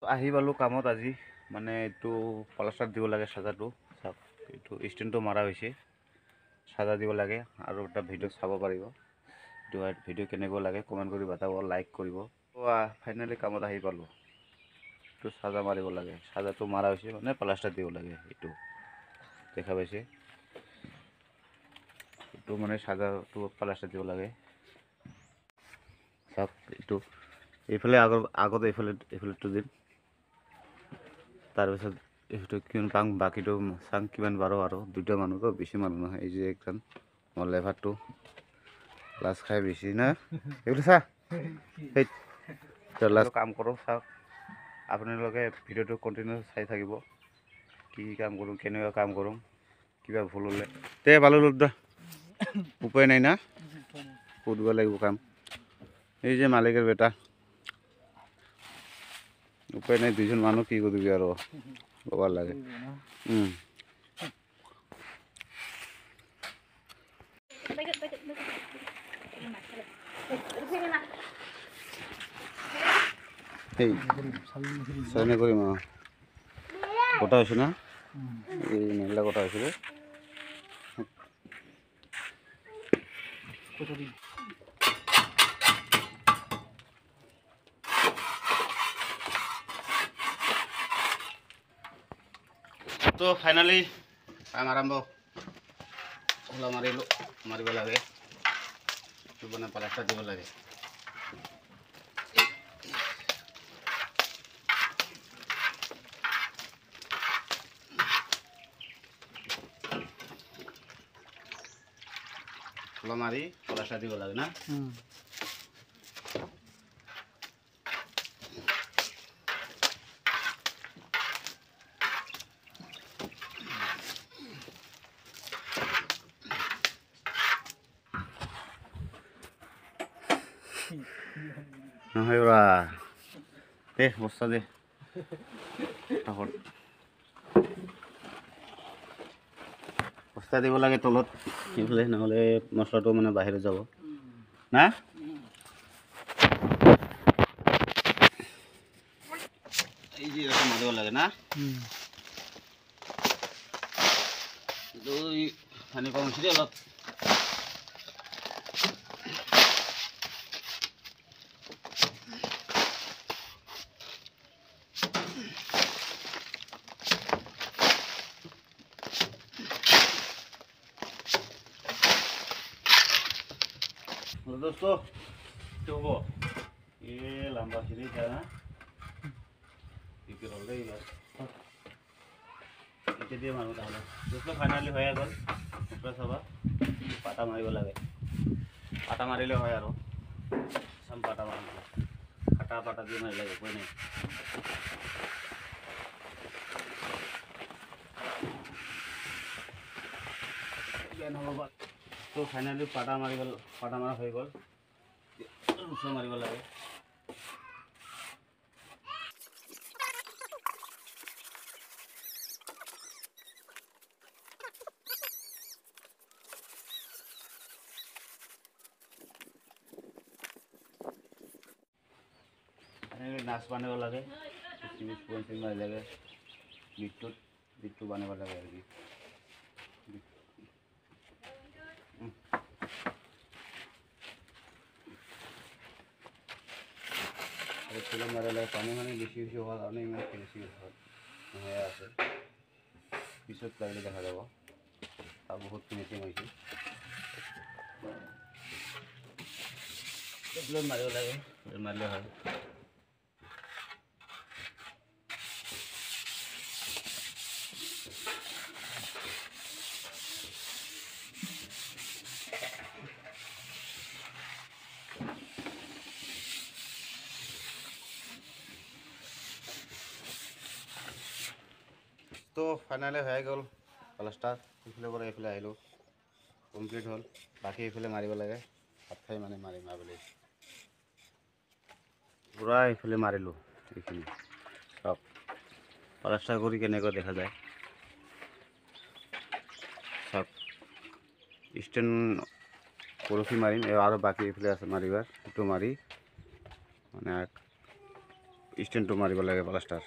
আহি পালোঁ কামত আজি মানে এইটো প্লাষ্টাৰ দিব লাগে চাজাটো চাওক এইটো ষ্টেণ্ডটো মাৰা হৈছে চাজা দিব লাগে আৰু এটা ভিডিঅ' চাব পাৰিব এইটো ভিডিঅ' কেনেকুৱা লাগে কমেণ্ট কৰি বাতাব লাইক কৰিব ফাইনেলি কামত আহি পালোঁ এইটো চাজা মাৰিব লাগে চাজাটো মাৰা হৈছে মানে প্লাষ্টাৰ দিব লাগে এইটো দেখা পাইছে এইটো মানে চাজাটো প্লাষ্টাৰ দিব লাগে চাওক এইটো এইফালে আগত এইফালেটো দিম তাৰপিছত এইটো কিমান পাং বাকীটো চাং কিমান বাৰো আৰু দুটা মানুহতো বেছি মানুহ নহয় এই যে একজন মোৰ লেভাৰটো লাজ খাই বেছি না এইটো চা সেই লাজ কাম কৰোঁ চাওক আপোনালোকে ভিডিঅ'টো কণ্টিনিউ চাই থাকিব কি কাম কৰোঁ কেনেকুৱা কাম কৰোঁ কিবা ভুল হ'লে তে পালোঁ দা উপায় নাই না কৰিব লাগিব কাম এই যে মালিকের বেটা উপায় নাই দুইজন মানুষ কি করবি আর কবার লাগে এই সাইনে করি মা কথা হয়েছে না এই মেলা কথা হয়েছিল তো ফাইনালি কাম আৰম্ভ খোলা মাৰিব লাগে মানে প্লাষ্টাৰ দিব লাগে খোলা মাৰি প্লাষ্টাৰ দিব লাগে না নহয় ওরা দে বস্তা দে তখন বস্তা দিব লাগে তলত সেইফালে নহ'লে মছলাটো মানে বাহিৰত যাব না এই যে এরকম মারিব লাগে না দুই পানি কম ছিল অলপ दोस्तों coba ये लंबा सीढ़ी है ना इधर ले यार इधर दिया मारो डालो दोस्तों फाइनली हो गया ऊपर सब पाटा मारिब लगे पाटा मारिले हो यार सम पाटा मारिले काटा पाटा दिए मारिले कोई नहीं तो फाइनली पाटा मारा हो गल रुसो मारिब लगे नाच बांध लगे मार लगे बिट्टू बांध लगे फिल्म मारे लगे पानी मानी बेसि हवा कारण इमान फिनिशिंग है पिछत लाइले देखा যাব बहुत फिनिशिंग मारिब लगे मारिले है तो फाइनली हो गल प्लास्टार इफाले पर इफाले आइलो कमप्लीट हल बाकी इफाले मारिब लगे हाथ खाई माने मारिम आबेली पूरा इफाले मारिलो এইখিনি सब प्लास्टार करी केनेको देखा जाए सब स्टैंड परफी मारिम और बाकी इफाले आछे मारिबार एटु मारि माने ষ্টেণ্ডটো মাৰিব লাগে প্লাষ্টাৰ।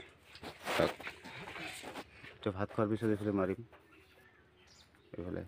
চাওক, এতিয়া ভাত খোৱাৰ পিছত এইফালে মাৰিম, এইফালে